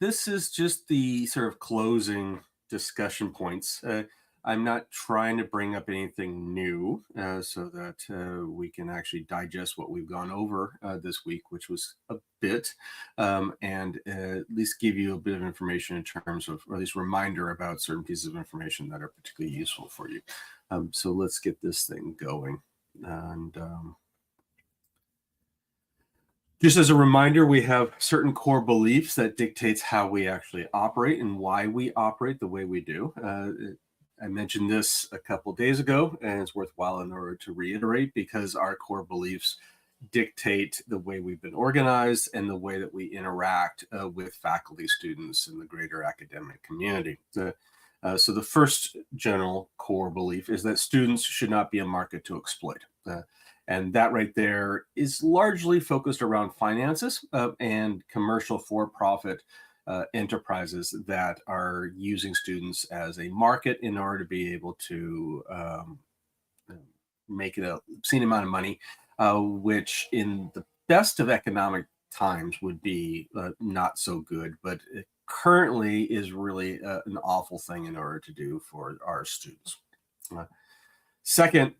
this is just the sort of closing discussion points. I'm not trying to bring up anything new so that we can actually digest what we've gone over this week, which was a bit, and at least give you a bit of information in terms of, or at least reminder about certain pieces of information that are particularly useful for you. So let's get this thing going. And just as a reminder, we have certain core beliefs that dictates how we actually operate and why we operate the way we do. I mentioned this a couple days ago, and it's worthwhile in order to reiterate because our core beliefs dictate the way we've been organized and the way that we interact with faculty, students, and the greater academic community. So the first general core belief is that students should not be a market to exploit. And that right there is largely focused around finances and commercial for-profit enterprises that are using students as a market in order to be able to make it a obscene amount of money, which in the best of economic times would be not so good, but it currently is really an awful thing in order to do for our students. Second,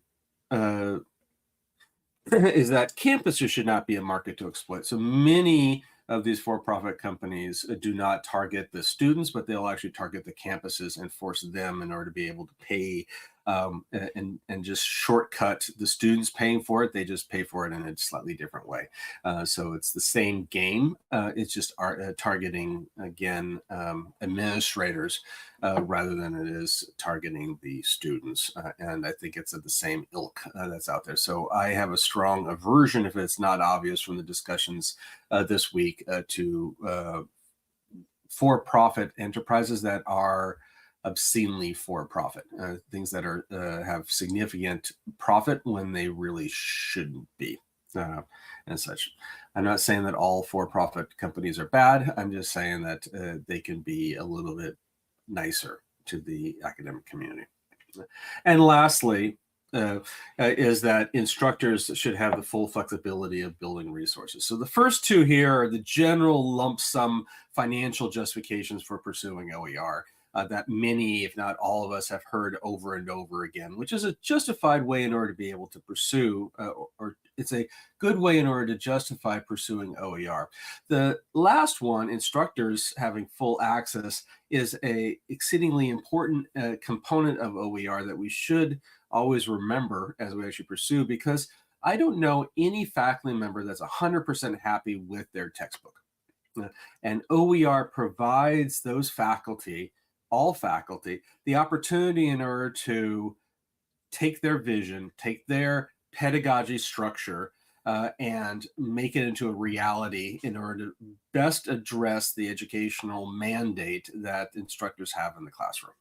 is that campuses should not be a market to exploit. So many of these for-profit companies do not target the students, but they'll actually target the campuses and force them in order to be able to pay and just shortcut the students paying for it. They just pay for it in a slightly different way. So it's the same game. It's just targeting, again, administrators rather than it is targeting the students. And I think it's of the same ilk that's out there. So I have a strong aversion, if it's not obvious from the discussions this week, to for-profit enterprises that are obscenely for-profit, things that are have significant profit when they really shouldn't be, and such. I'm not saying that all for-profit companies are bad. I'm just saying that they can be a little bit nicer to the academic community. And lastly, is that instructors should have the full flexibility of building resources. So the first two here are the general lump sum financial justifications for pursuing OER. That many, if not all of us, have heard over and over again, which is a justified way in order to be able to pursue, or it's a good way in order to justify pursuing OER. The last one, instructors having full access, is a exceedingly important component of OER that we should always remember as we actually pursue, because I don't know any faculty member that's 100% happy with their textbook. And OER provides those faculty, all faculty, the opportunity in order to take their vision, take their pedagogy structure, and make it into a reality in order to best address the educational mandate that instructors have in the classroom.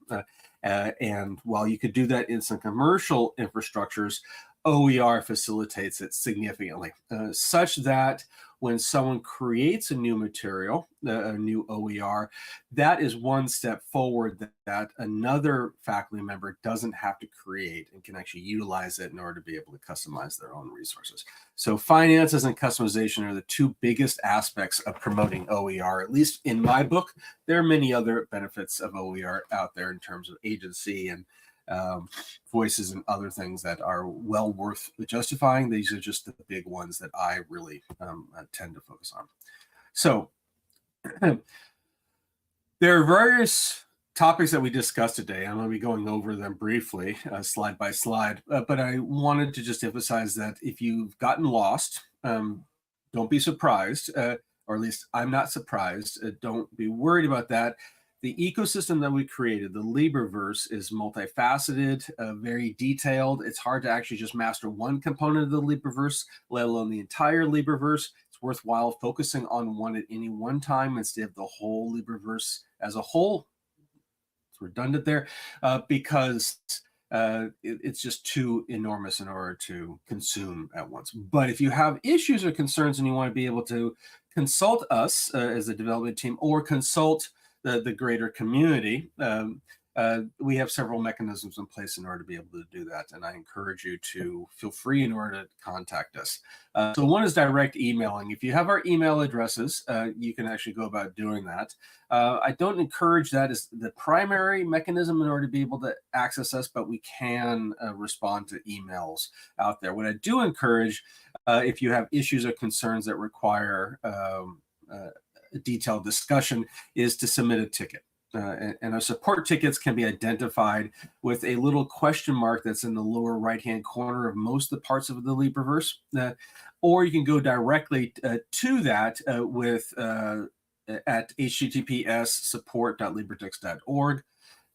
And while you could do that in some commercial infrastructures, OER facilitates it significantly, such that when someone creates a new material, a new OER, that is one step forward that another faculty member doesn't have to create and can actually utilize it in order to be able to customize their own resources. So finances and customization are the two biggest aspects of promoting OER, at least in my book. There are many other benefits of OER out there in terms of agency and voices and other things that are well worth justifying. These are just the big ones that I really tend to focus on. So there are various topics that we discussed today. I'm going to be going over them briefly, slide by slide, but I wanted to just emphasize that if you've gotten lost, don't be surprised, or at least I'm not surprised. Don't be worried about that. The ecosystem that we created, the LibreVerse, is multifaceted, very detailed. It's hard to actually just master one component of the LibreVerse, let alone the entire LibreVerse. It's worthwhile focusing on one at any one time instead of the whole LibreVerse as a whole. It's redundant there, because it's just too enormous in order to consume at once. But if you have issues or concerns and you want to be able to consult us as a development team, or consult the greater community, we have several mechanisms in place in order to be able to do that. And I encourage you to feel free in order to contact us. So one is direct emailing. If you have our email addresses, you can actually go about doing that. I don't encourage that as the primary mechanism in order to be able to access us, but we can respond to emails out there. What I do encourage, if you have issues or concerns that require a detailed discussion, is to submit a ticket. And our support tickets can be identified with a little question mark that's in the lower right-hand corner of most of the parts of the LibreVerse. Or you can go directly to that at https://support.libretext.org.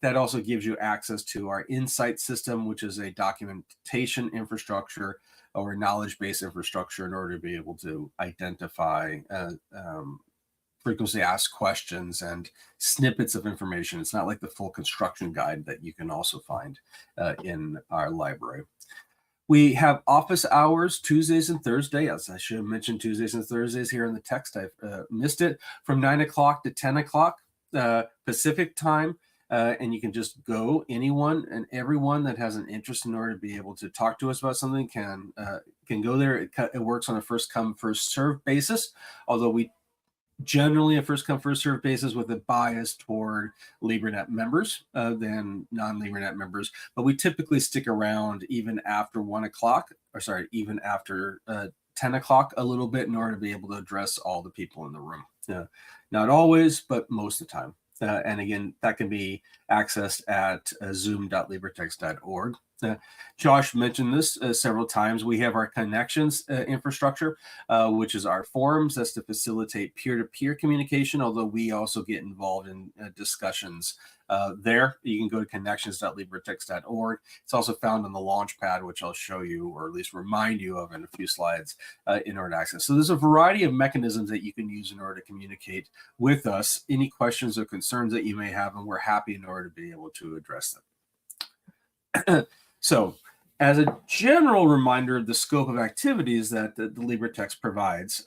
That also gives you access to our Insight system, which is a documentation infrastructure or knowledge-based infrastructure in order to be able to identify frequently asked questions and snippets of information. It's not like the full construction guide that you can also find in our library. We have office hours Tuesdays and Thursdays. As I should have mentioned Tuesdays and Thursdays here in the text. I've missed it, from 9 o'clock to 10 o'clock Pacific time. And you can just go, anyone and everyone that has an interest in order to be able to talk to us about something can go there. It works on a first come, first serve basis, although we generally a first come, first serve basis with a bias toward LibreNet members than non-LibreNet members. But we typically stick around even after 1 o'clock, or sorry, even after 10 o'clock a little bit in order to be able to address all the people in the room. Not always, but most of the time. And again, that can be accessed at zoom.libretext.org. Josh mentioned this several times. We have our connections infrastructure, which is our forums. That's to facilitate peer-to-peer communication, although we also get involved in discussions there. You can go to connections.libretext.org. It's also found on the Launchpad, which I'll show you, or at least remind you of in a few slides in order to access. So there's a variety of mechanisms that you can use in order to communicate with us, any questions or concerns that you may have, and we're happy in order to be able to address them. So, as a general reminder of the scope of activities that the LibreText provides,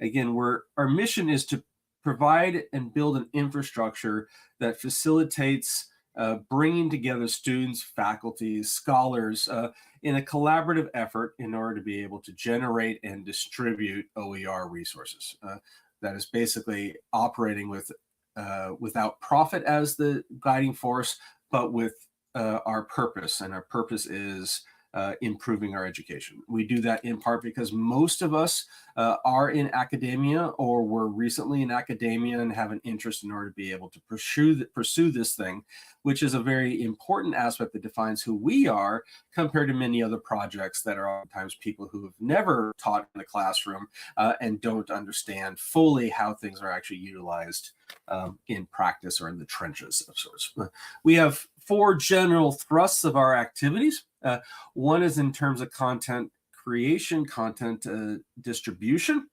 again, our mission is to provide and build an infrastructure that facilitates bringing together students, faculty, scholars in a collaborative effort in order to be able to generate and distribute OER resources. That is basically operating without profit as the guiding force, but with our purpose, and our purpose is improving our education. We do that in part because most of us are in academia or were recently in academia and have an interest in order to be able to pursue this thing, which is a very important aspect that defines who we are compared to many other projects that are oftentimes people who have never taught in the classroom and don't understand fully how things are actually utilized in practice or in the trenches of sorts. We have 4 general thrusts of our activities. One is in terms of content creation, content distribution.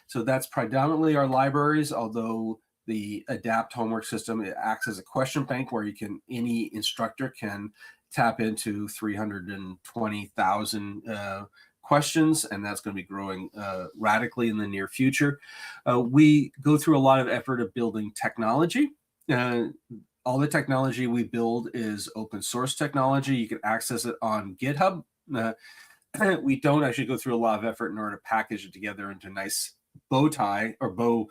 So that's predominantly our libraries, although the ADAPT homework system, it acts as a question bank where any instructor can tap into 320,000 questions, and that's going to be growing radically in the near future. We go through a lot of effort of building technology. All the technology we build is open source technology. You can access it on GitHub. We don't actually go through a lot of effort in order to package it together into a nice bow tie or bow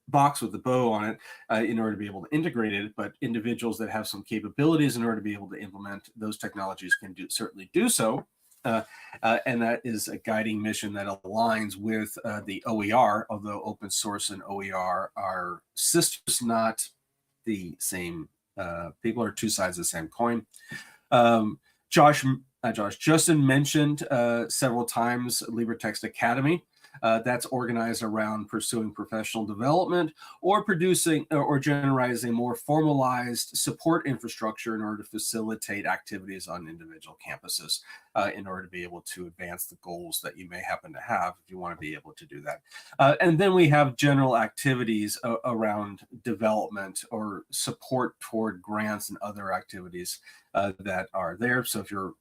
box with the bow on it in order to be able to integrate it. But individuals that have some capabilities in order to be able to implement those technologies can certainly do so. And that is a guiding mission that aligns with the OER, although open source and OER are sisters, not the same. People are 2 sides of the same coin. Justin mentioned several times LibreText Academy. That's organized around pursuing professional development or producing or generating a more formalized support infrastructure in order to facilitate activities on individual campuses in order to be able to advance the goals that you may happen to have if you want to be able to do that. And then we have general activities around development or support toward grants and other activities that are there. So if you're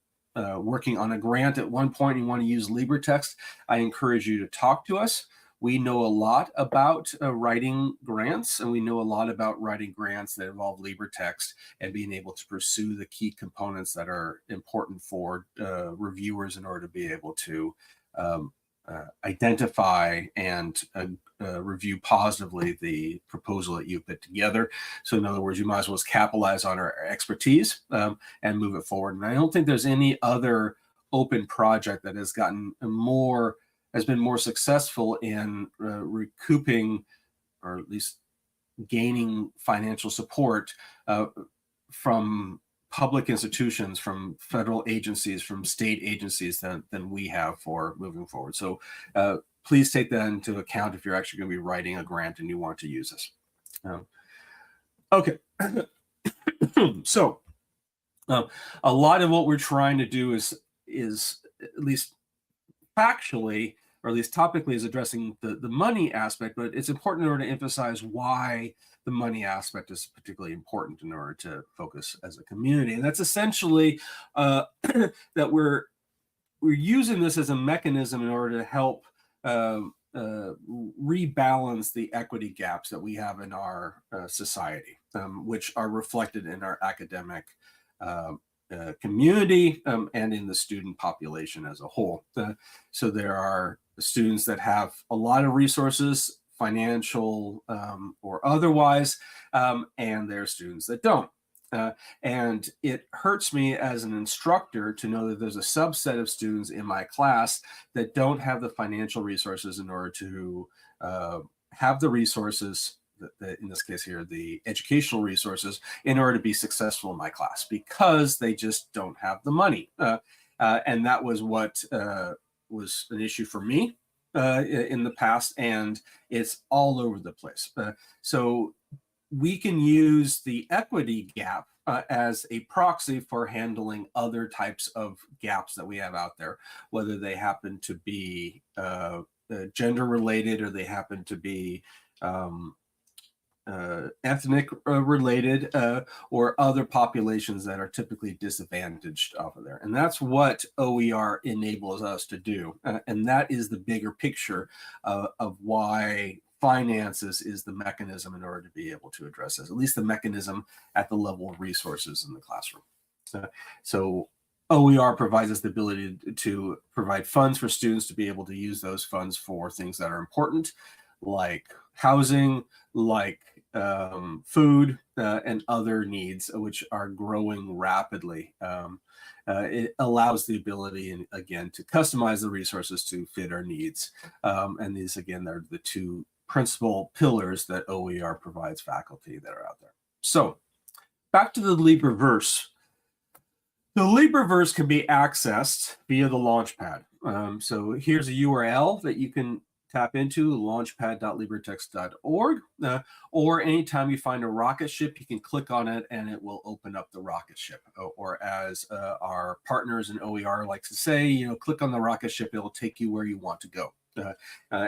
working on a grant at one point and you want to use LibreText, I encourage you to talk to us. we know a lot about writing grants, and we know a lot about writing grants that involve LibreText and being able to pursue the key components that are important for reviewers in order to be able to identify and review positively the proposal that you put together. So in other words, you might as well capitalize on our expertise and move it forward. And I don't think there's any other open project that has been more successful in recouping, or at least gaining financial support from public institutions, from federal agencies, from state agencies than we have for moving forward. So please take that into account if you're actually going to be writing a grant and you want to use this. Okay. So a lot of what we're trying to do is at least factually, or at least topically, is addressing the money aspect, but it's important in order to emphasize why the money aspect is particularly important in order to focus as a community. And that's essentially that we're using this as a mechanism in order to help rebalance the equity gaps that we have in our society, which are reflected in our academic community and in the student population as a whole. So there are students that have a lot of resources, financial or otherwise, and there are students that don't. And it hurts me as an instructor to know that there's a subset of students in my class that don't have the financial resources in order to have the resources, in this case here, the educational resources, in order to be successful in my class, because they just don't have the money. And that was what was an issue for me in the past, and it's all over the place. So we can use the equity gap as a proxy for handling other types of gaps that we have out there, whether they happen to be gender related, or they happen to be ethnic related, or other populations that are typically disadvantaged off of there. And that's what OER enables us to do. And that is the bigger picture of why finances is the mechanism in order to be able to address this, at least the mechanism at the level of resources in the classroom. So OER provides us the ability to provide funds for students to be able to use those funds for things that are important, like housing, like food, and other needs, which are growing rapidly. It allows the ability, and again, to customize the resources to fit our needs. And these, again, are the two principal pillars that OER provides faculty that are out there. So back to the LibreVerse. The LibreVerse can be accessed via the Launchpad. So here's a URL that you can tap into, launchpad.libretext.org, or anytime you find a rocket ship, you can click on it and it will open up the rocket ship. Or as our partners in OER like to say, click on the rocket ship, it'll take you where you want to go.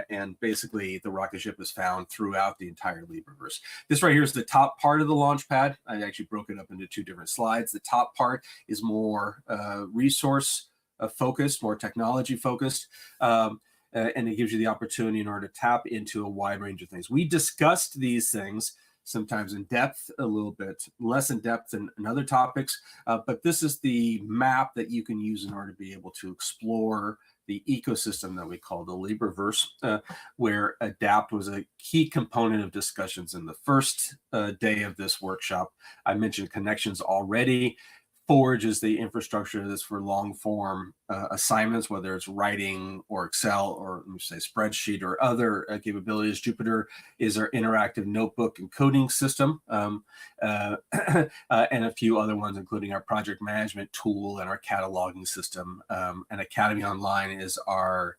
And basically, the rocket ship is found throughout the entire LibreVerse. This right here is the top part of the Launchpad. I actually broke it up into two different slides. The top part is more resource focused, more technology focused. And it gives you the opportunity in order to tap into a wide range of things. We discussed these things sometimes in depth, a little bit less in depth than in other topics, but this is the map that you can use in order to be able to explore the ecosystem that we call the LibreVerse, where ADAPT was a key component of discussions in the first day of this workshop. I mentioned connections already. Forge is the infrastructure that's for long form assignments, whether it's writing or Excel, or let me say spreadsheet, or other capabilities. Jupyter is our interactive notebook and coding system, and a few other ones, including our project management tool and our cataloging system. And Academy Online is our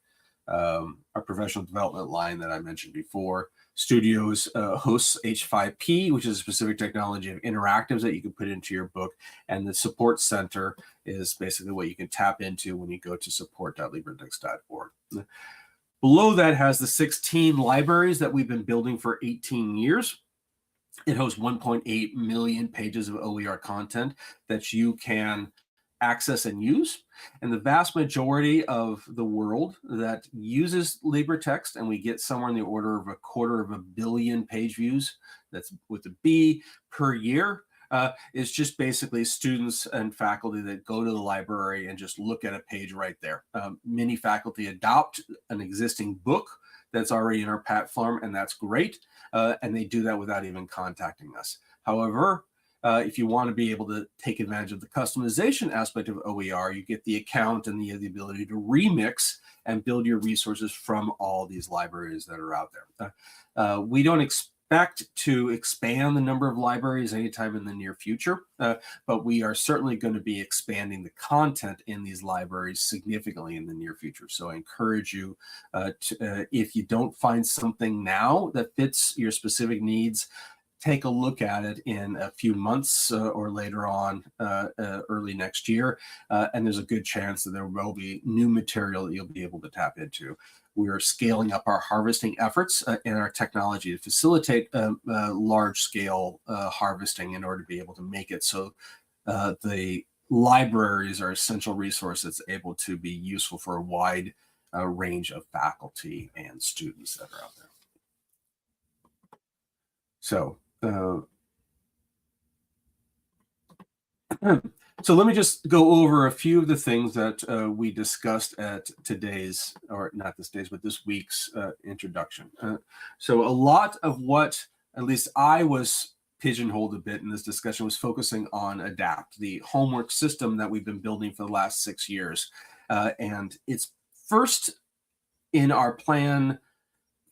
professional development line that I mentioned before. Studios hosts H5P, which is a specific technology of interactives that you can put into your book. And the support center is basically what you can tap into when you go to support.libretext.org. Below that has the 16 libraries that we've been building for 18 years. It hosts 1.8 million pages of OER content that you can access and use. And the vast majority of the world that uses LibreText, and we get somewhere in the order of 250 million page views, that's with a B, per year, is just basically students and faculty that go to the library and just look at a page right there. Many faculty adopt an existing book that's already in our platform, and that's great. And they do that without even contacting us. However, if you want to be able to take advantage of the customization aspect of OER, you get the account and the ability to remix and build your resources from all these libraries that are out there. We don't expect to expand the number of libraries anytime in the near future, but we are certainly going to be expanding the content in these libraries significantly in the near future. So I encourage you, if you don't find something now that fits your specific needs, take a look at it in a few months or later on, early next year, and there's a good chance that there will be new material that you'll be able to tap into. We are scaling up our harvesting efforts and our technology to facilitate large-scale harvesting in order to be able to make it so the libraries are essential resource that's able to be useful for a wide range of faculty and students that are out there. So, so let me just go over a few of the things that we discussed at today's, or not this day's, but this week's introduction. So a lot of what, at least I was pigeonholed a bit in this discussion, was focusing on ADAPT, the homework system that we've been building for the last 6 years. And it's first in our plan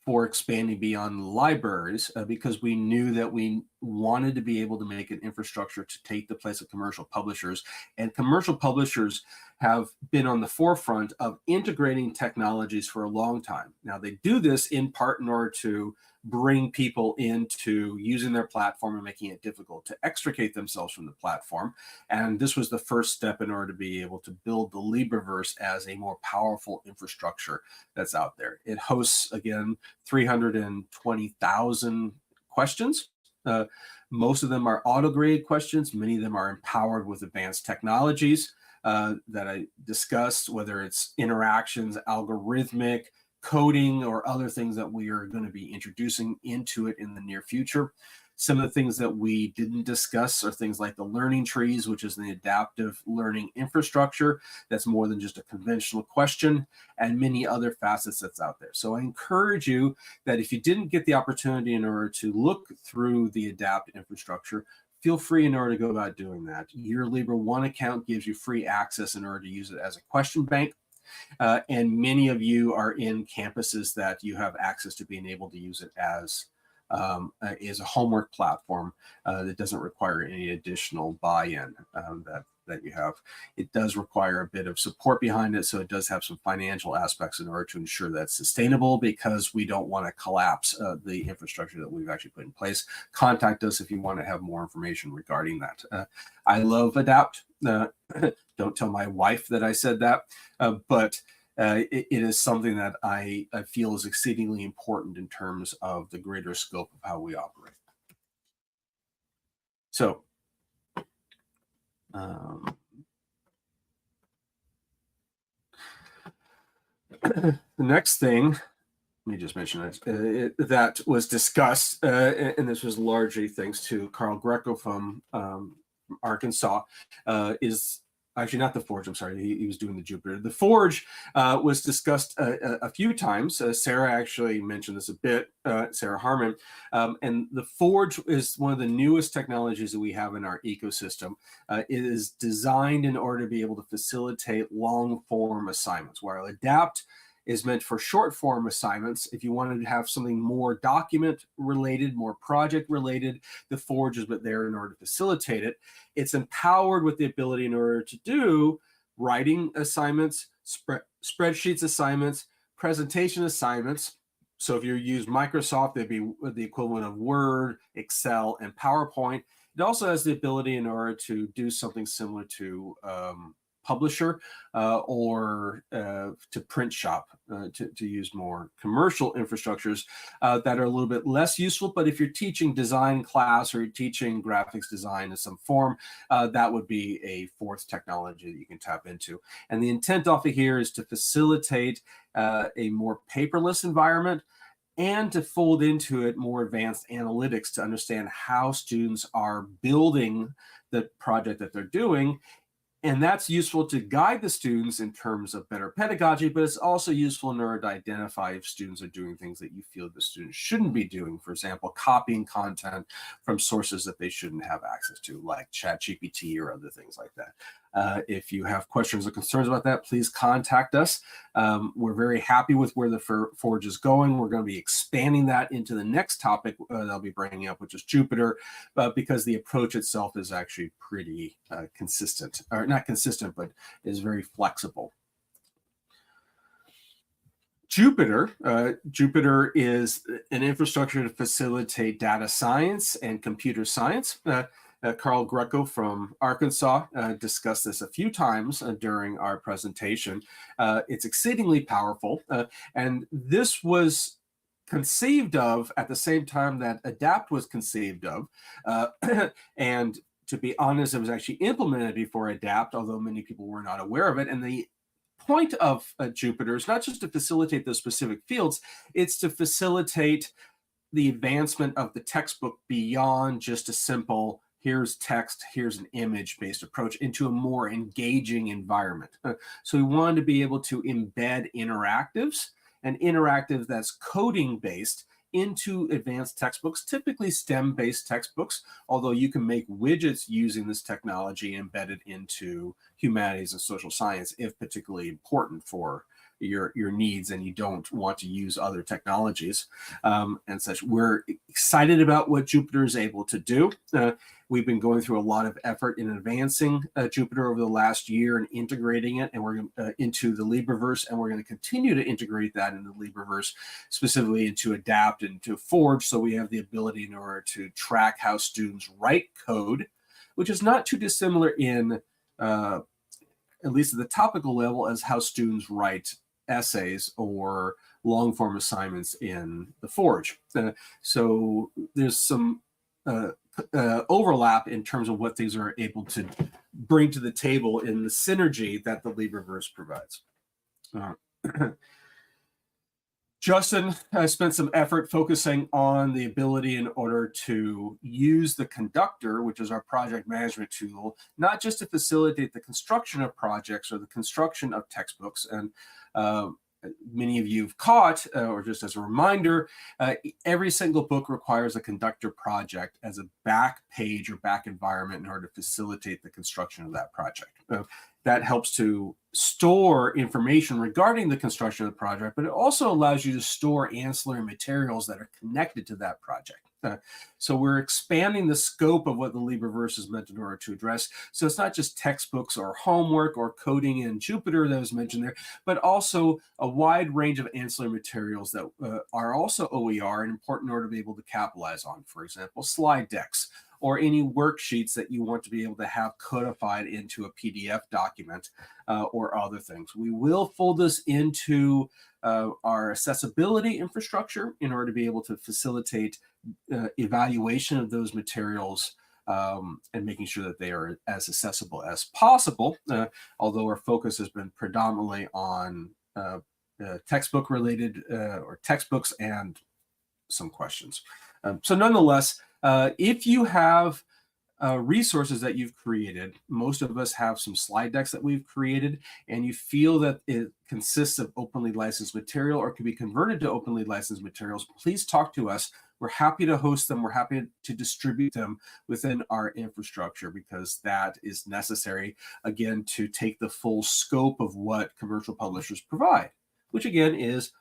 for expanding beyond libraries, because we knew that we wanted to be able to make an infrastructure to take the place of commercial publishers. And commercial publishers have been on the forefront of integrating technologies for a long time. Now, they do this in part in order to bring people into using their platform and making it difficult to extricate themselves from the platform. And this was the first step in order to be able to build the LibreVerse as a more powerful infrastructure that's out there. It hosts, again, 320,000 questions. Most of them are auto-graded questions. Many of them are empowered with advanced technologies that I discussed, whether it's interactions, algorithmic, coding, or other things that we are going to be introducing into it in the near future. Some of the things that we didn't discuss are things like the learning trees, which is the adaptive learning infrastructure that's more than just a conventional question, and many other facets that's out there. So I encourage you that if you didn't get the opportunity in order to look through the ADAPT infrastructure, feel free in order to go about doing that. Your Libre One account gives you free access in order to use it as a question bank. And many of you are in campuses that you have access to being able to use it as is a homework platform that doesn't require any additional buy-in that you have. It does require a bit of support behind it, so it does have some financial aspects in order to ensure that's sustainable, because we don't want to collapse the infrastructure that we've actually put in place. Contact us if you want to have more information regarding that. I love ADAPT. Don't tell my wife that I said that, but it is something that I feel is exceedingly important in terms of the greater scope of how we operate. So, the next thing, let me just mention it, that was discussed, and this was largely thanks to Carl Greco from Arkansas, is actually not the Forge. I'm sorry, he was doing the Jupiter. The Forge was discussed a few times. Sarah actually mentioned this a bit, Sarah Harmon. And the Forge is one of the newest technologies that we have in our ecosystem. It is designed in order to be able to facilitate long-form assignments, while ADAPT is meant for short form assignments. If you wanted to have something more document related, more project related, the Forge is there in order to facilitate it. It's empowered with the ability in order to do writing assignments, spreadsheets assignments, presentation assignments. So if you use Microsoft, they'd be the equivalent of Word, Excel, and PowerPoint. It also has the ability in order to do something similar to publisher or to print shop, to use more commercial infrastructures that are a little bit less useful. But if you're teaching design class or you're teaching graphics design in some form, that would be a fourth technology that you can tap into. And the intent off of here is to facilitate a more paperless environment, and to fold into it more advanced analytics to understand how students are building the project that they're doing. And that's useful to guide the students in terms of better pedagogy, but it's also useful in order to identify if students are doing things that you feel the students shouldn't be doing. For example, copying content from sources that they shouldn't have access to, like ChatGPT or other things like that. If you have questions or concerns about that, please contact us. We're very happy with where the Forge is going. We're going to be expanding that into the next topic that I'll be bringing up, which is Jupyter, because the approach itself is actually pretty consistent, or not consistent, but is very flexible. Jupyter is an infrastructure to facilitate data science and computer science. Carl Greco from Arkansas discussed this a few times during our presentation. It's exceedingly powerful, and this was conceived of at the same time that ADAPT was conceived of. And to be honest, it was actually implemented before ADAPT, although many people were not aware of it. And the point of Jupyter is not just to facilitate those specific fields, it's to facilitate the advancement of the textbook beyond just a simple here's text, here's an image-based approach, into a more engaging environment. So we wanted to be able to embed interactives, and interactive that's coding-based, into advanced textbooks, typically STEM-based textbooks, although you can make widgets using this technology embedded into humanities and social science if particularly important for your needs and you don't want to use other technologies and such. We're excited about what Jupyter is able to do. We've been going through a lot of effort in advancing Jupyter over the last year and integrating it, and we're into the LibreVerse, and we're going to continue to integrate that into LibreVerse, specifically into ADAPT and to Forge, so we have the ability in order to track how students write code, which is not too dissimilar in, at least at the topical level, as how students write essays or long form assignments in the Forge. So there's some overlap in terms of what these are able to bring to the table in the synergy that the LibreVerse provides. Justin spent some effort focusing on the ability in order to use the Conductor, which is our project management tool, not just to facilitate the construction of projects or the construction of textbooks. And many of you have caught, or just as a reminder, every single book requires a Conductor project as a back page or back environment in order to facilitate the construction of that project. That helps to store information regarding the construction of the project, but it also allows you to store ancillary materials that are connected to that project. So we're expanding the scope of what the LibreVerse is meant in order to address. So it's not just textbooks or homework or coding in Jupyter that was mentioned there, but also a wide range of ancillary materials that are also OER and important in order to be able to capitalize on. For example, slide decks, or any worksheets that you want to be able to have codified into a PDF document or other things. We will fold this into our accessibility infrastructure in order to be able to facilitate evaluation of those materials and making sure that they are as accessible as possible, although our focus has been predominantly on textbook related or textbooks and some questions. So nonetheless, if you have resources that you've created, most of us have some slide decks that we've created, and you feel that it consists of openly licensed material or can be converted to openly licensed materials, please talk to us. We're happy to host them. We're happy to distribute them within our infrastructure, because that is necessary, again, to take the full scope of what commercial publishers provide, which again is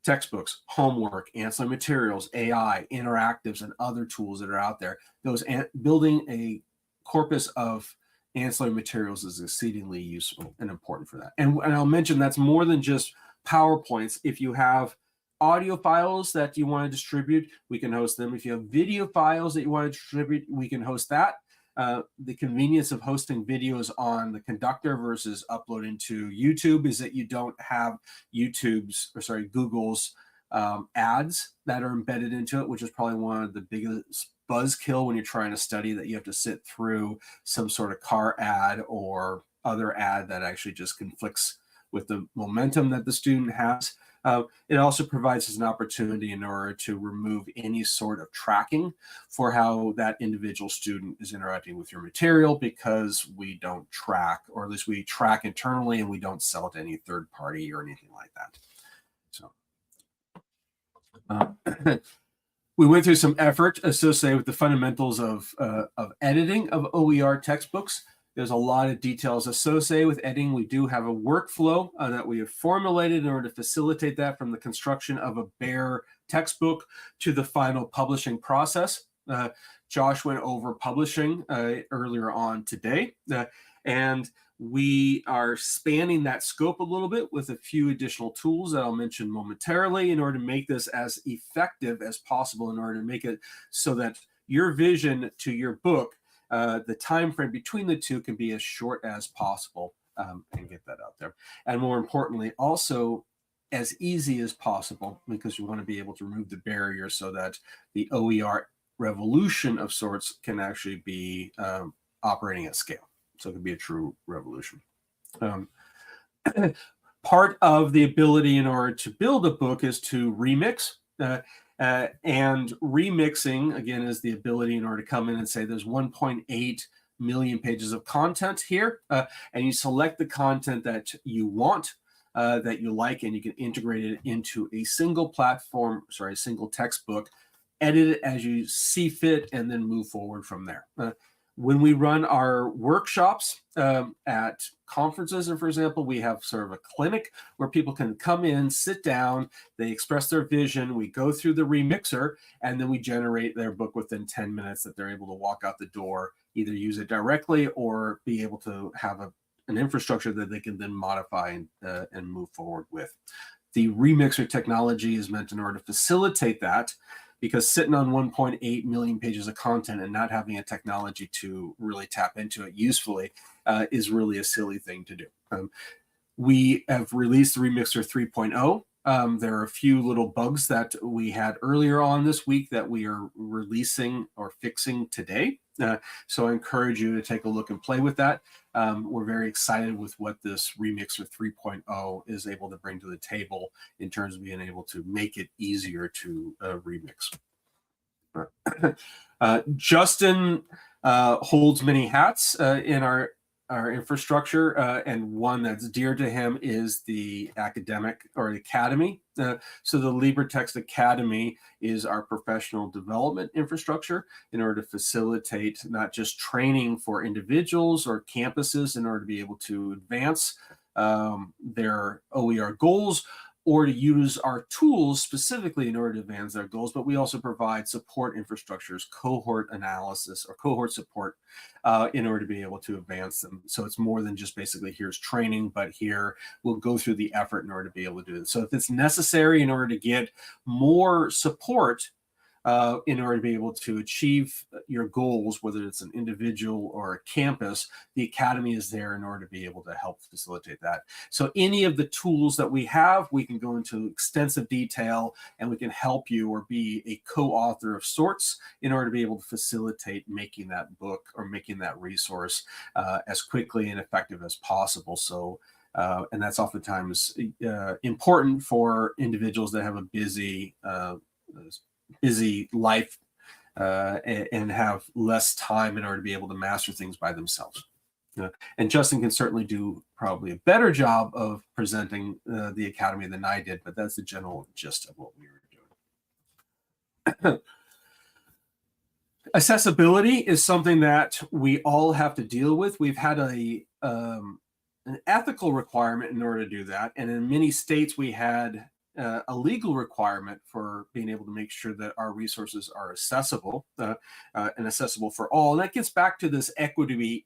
textbooks, homework, ancillary materials, AI, interactives, and other tools that are out there. Those building a corpus of ancillary materials is exceedingly useful and important for that. And I'll mention that's more than just PowerPoints. If you have audio files that you want to distribute, we can host them. If you have video files that you want to distribute, we can host that. The convenience of hosting videos on the conductor versus uploading to YouTube is that you don't have Google's ads that are embedded into it, which is probably one of the biggest buzzkill when you're trying to study, that you have to sit through some sort of car ad or other ad that actually just conflicts with the momentum that the student has. It also provides us an opportunity in order to remove any sort of tracking for how that individual student is interacting with your material, because we don't track, or at least we track internally, and we don't sell it to any third party or anything like that. So we went through some effort associated with the fundamentals of editing of OER textbooks. There's a lot of details associated with editing. We do have a workflow that we have formulated in order to facilitate that, from the construction of a bare textbook to the final publishing process. Josh went over publishing earlier on today, and we are spanning that scope a little bit with a few additional tools that I'll mention momentarily, in order to make this as effective as possible, in order to make it so that your vision to your book, the time frame between the two, can be as short as possible, and get that out there. And more importantly, also as easy as possible, because you want to be able to remove the barrier so that the OER revolution of sorts can actually be operating at scale. So it can be a true revolution. Part of the ability in order to build a book is to remix. And remixing, again, is the ability in order to come in and say there's 1.8 million pages of content here, and you select the content that you want, that you like, and you can integrate it into a single platform, a single textbook, edit it as you see fit, and then move forward from there. When we run our workshops at conferences, and for example, we have sort of a clinic where people can come in, sit down, they express their vision, we go through the remixer, and then we generate their book within 10 minutes that they're able to walk out the door, either use it directly or be able to have an infrastructure that they can then modify and move forward with. The remixer technology is meant in order to facilitate that, because sitting on 1.8 million pages of content and not having a technology to really tap into it usefully is really a silly thing to do. We have released the Remixer 3.0. There are a few little bugs that we had earlier on this week that we are releasing or fixing today. So I encourage you to take a look and play with that. We're very excited with what this Remixer 3.0 is able to bring to the table in terms of being able to make it easier to remix. Justin holds many hats in our infrastructure, and one that's dear to him is the academic or academy. So the LibreText Academy is our professional development infrastructure in order to facilitate not just training for individuals or campuses in order to be able to advance their OER goals, or to use our tools specifically in order to advance their goals, but we also provide support infrastructures, cohort analysis, or cohort support in order to be able to advance them. So it's more than just basically here's training, but here we'll go through the effort in order to be able to do it. So if it's necessary in order to get more support in order to be able to achieve your goals, whether it's an individual or a campus, the Academy is there in order to be able to help facilitate that. So any of the tools that we have, we can go into extensive detail, and we can help you or be a co-author of sorts in order to be able to facilitate making that book or making that resource as quickly and effective as possible. So and that's oftentimes important for individuals that have a busy life and have less time in order to be able to master things by themselves. And Justin can certainly do probably a better job of presenting the Academy than I did, but that's the general gist of what we were doing. Accessibility is something that we all have to deal with. We've had an ethical requirement in order to do that, and in many states we had a legal requirement for being able to make sure that our resources are accessible and accessible for all. And that gets back to this equity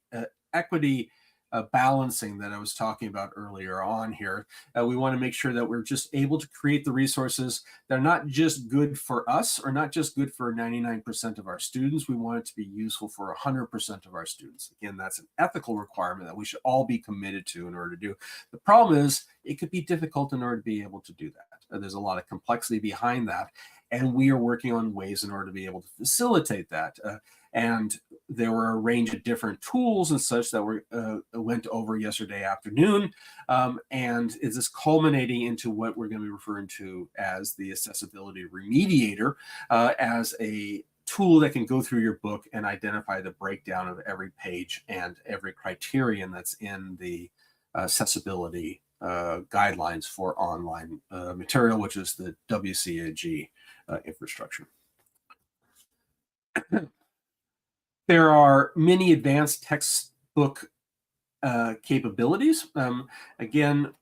balancing that I was talking about earlier on here. We want to make sure that we're just able to create the resources that are not just good for us or not just good for 99% of our students. We want it to be useful for 100% of our students. Again, that's an ethical requirement that we should all be committed to in order to do. The problem is it could be difficult in order to be able to do that. There's a lot of complexity behind that, and we are working on ways in order to be able to facilitate that. And there were a range of different tools and such that we went over yesterday afternoon, and is this culminating into what we're going to be referring to as the accessibility remediator, as a tool that can go through your book and identify the breakdown of every page and every criterion that's in the accessibility guidelines for online material, which is the WCAG infrastructure. There are many advanced textbook capabilities. Again,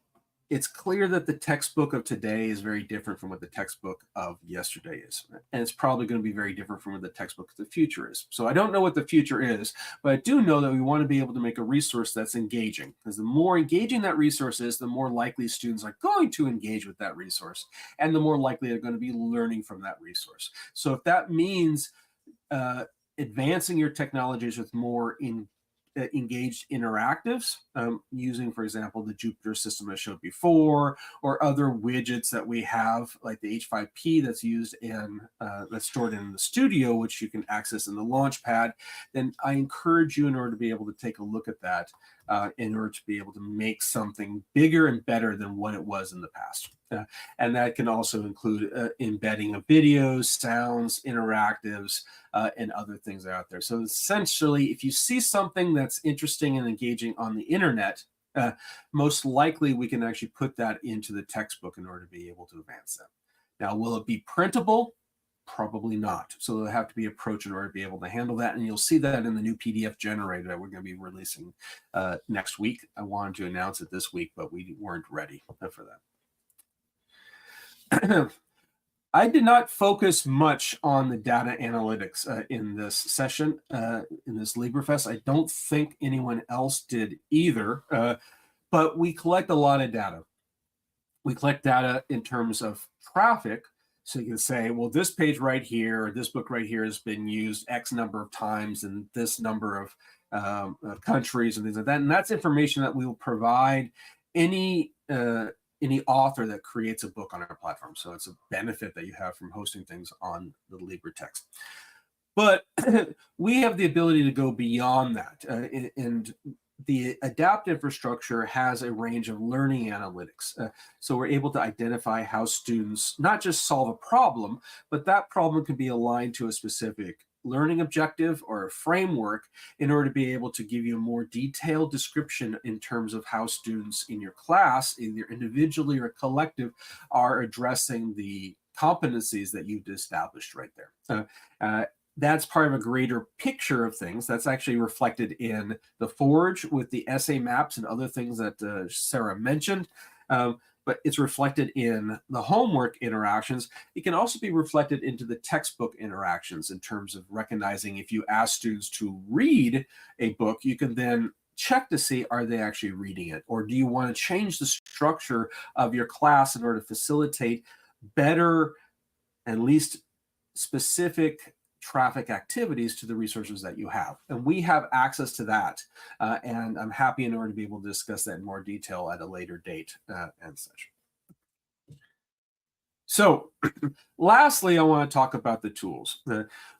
it's clear that the textbook of today is very different from what the textbook of yesterday is. And it's probably going to be very different from what the textbook of the future is. So I don't know what the future is, but I do know that we want to be able to make a resource that's engaging. Because the more engaging that resource is, the more likely students are going to engage with that resource. And the more likely they're going to be learning from that resource. So if that means advancing your technologies with more engaged interactives, using, for example, the Jupyter system I showed before, or other widgets that we have, like the H5P that's used in, that's stored in the studio, which you can access in the Launchpad, then I encourage you, in order to be able to take a look at that, in order to be able to make something bigger and better than what it was in the past. And that can also include embedding of videos, sounds, interactives, and other things out there. So essentially, if you see something that's interesting and engaging on the internet, most likely we can actually put that into the textbook in order to be able to advance that. Now, will it be printable? Probably not. So there'll have to be an approach in order to be able to handle that. And you'll see that in the new PDF generator that we're going to be releasing next week. I wanted to announce it this week, but we weren't ready for that. I did not focus much on the data analytics in this session, in this LibreFest. I don't think anyone else did either, but we collect a lot of data. We collect data in terms of traffic. So you can say, well, this page right here, or this book right here has been used X number of times in this number of countries and things like that. And that's information that we will provide any author that creates a book on our platform. So it's a benefit that you have from hosting things on the LibreText. But we have the ability to go beyond that. And the ADAPT infrastructure has a range of learning analytics. So we're able to identify how students not just solve a problem, but that problem can be aligned to a specific learning objective or a framework in order to be able to give you a more detailed description in terms of how students in your class, either individually or collective, are addressing the competencies that you've established right there. That's part of a greater picture of things that's actually reflected in the Forge with the essay maps and other things that Sarah mentioned. But it's reflected in the homework interactions. It can also be reflected into the textbook interactions in terms of recognizing if you ask students to read a book, you can then check to see, are they actually reading it? Or do you want to change the structure of your class in order to facilitate better and least specific traffic activities to the resources that you have? And we have access to that. And I'm happy in order to be able to discuss that in more detail at a later date and such. So lastly, I want to talk about the tools.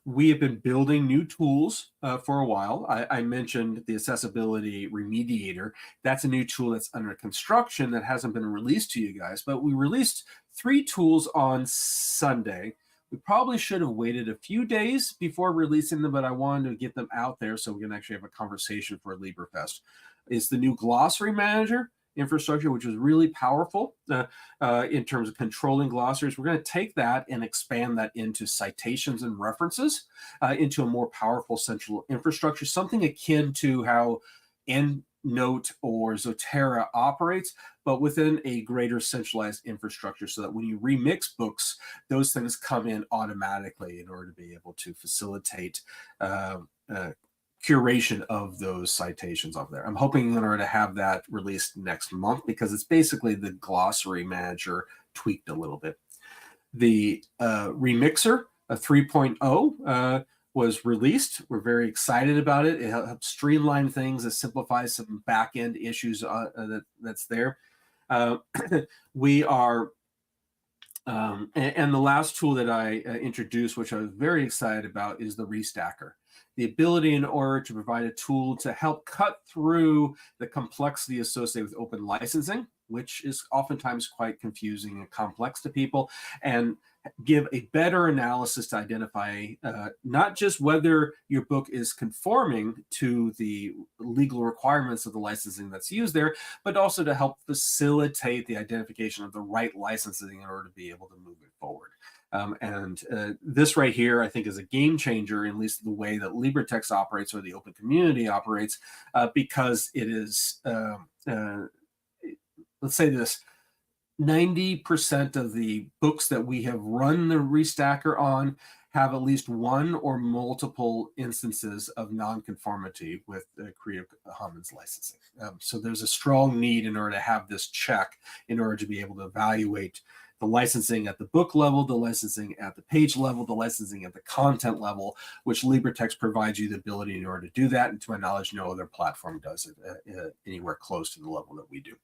We have been building new tools for a while. I mentioned the accessibility remediator. That's a new tool that's under construction that hasn't been released to you guys, but we released 3 tools on Sunday. We probably should have waited a few days before releasing them, but I wanted to get them out there so we can actually have a conversation for LibreFest. It's the new glossary manager infrastructure, which is really powerful in terms of controlling glossaries. We're going to take that and expand that into citations and references, into a more powerful central infrastructure, something akin to how EndNote or Zotero operates, but within a greater centralized infrastructure, so that when you remix books, those things come in automatically in order to be able to facilitate curation of those citations up there. I'm hoping in order to have that released next month, because it's basically the glossary manager tweaked a little bit. The Remixer 3.0 was released. We're very excited about it. It helps streamline things. It simplifies some back-end issues that's there. We are and the last tool that I introduced, which I was very excited about, is the Restacker. The ability in order to provide a tool to help cut through the complexity associated with open licensing, which is oftentimes quite confusing and complex to people, and give a better analysis to identify not just whether your book is conforming to the legal requirements of the licensing that's used there, but also to help facilitate the identification of the right licensing in order to be able to move it forward. This right here, I think, is a game changer, in at least the way that LibreText operates or the open community operates, because it is, let's say this, 90% of the books that we have run the Restacker on have at least one or multiple instances of nonconformity with Creative Commons licensing. So there's a strong need in order to have this check in order to be able to evaluate the licensing at the book level, the licensing at the page level, the licensing at the content level, which LibreText provides you the ability in order to do that. And to my knowledge, no other platform does it anywhere close to the level that we do.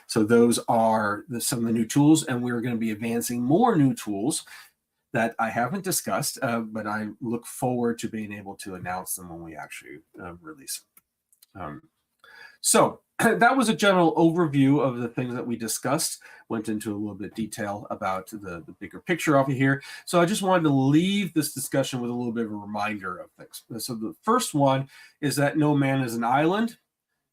So those are some of the new tools, and we're going to be advancing more new tools that I haven't discussed, but I look forward to being able to announce them when we actually release them. So that was a general overview of the things that we discussed. Went into a little bit of detail about the bigger picture over here. So I just wanted to leave this discussion with a little bit of a reminder of things. So the first one is that no man is an island.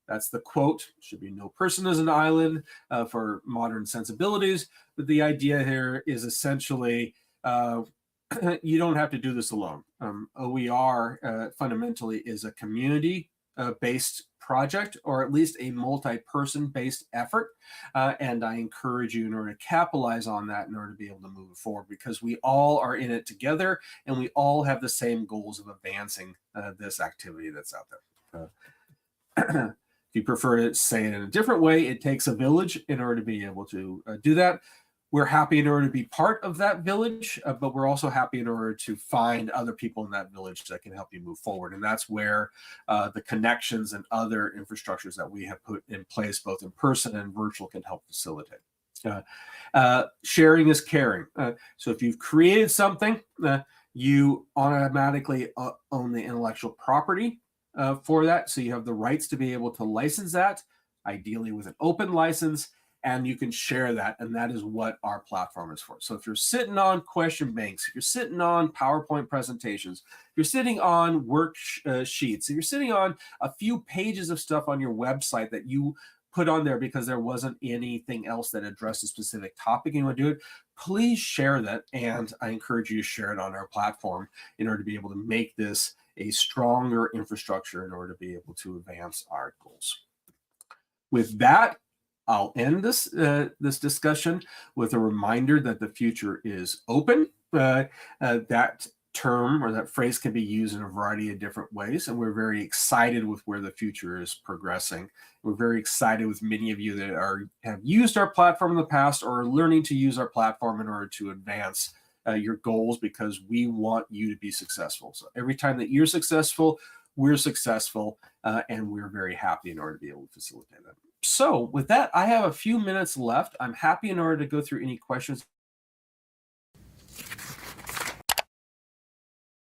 That's the quote. Should be no person is an island for modern sensibilities. But the idea here is essentially you don't have to do this alone. OER fundamentally is a community-based project, or at least a multi-person based effort. And I encourage you, in order to capitalize on that, in order to be able to move forward, because we all are in it together and we all have the same goals of advancing this activity that's out there. If you prefer to say it in a different way, it takes a village in order to be able to do that. We're happy in order to be part of that village, but we're also happy in order to find other people in that village that can help you move forward. And that's where the connections and other infrastructures that we have put in place, both in person and virtual, can help facilitate. Sharing is caring. So if you've created something, you automatically own the intellectual property for that. So you have the rights to be able to license that, ideally with an open license, and you can share that. And that is what our platform is for. So if you're sitting on question banks, if you're sitting on PowerPoint presentations, if you're sitting on worksheets, if you're sitting on a few pages of stuff on your website that you put on there because there wasn't anything else that addressed a specific topic and you want to do it, please share that. And I encourage you to share it on our platform in order to be able to make this a stronger infrastructure in order to be able to advance our goals. With that, I'll end this discussion with a reminder that the future is open. That term or that phrase can be used in a variety of different ways, and we're very excited with where the future is progressing. We're very excited with many of you that have used our platform in the past or are learning to use our platform in order to advance your goals, because we want you to be successful. So every time that you're successful, we're successful, and we're very happy in order to be able to facilitate that. So with that, I have a few minutes left. I'm happy in order to go through any questions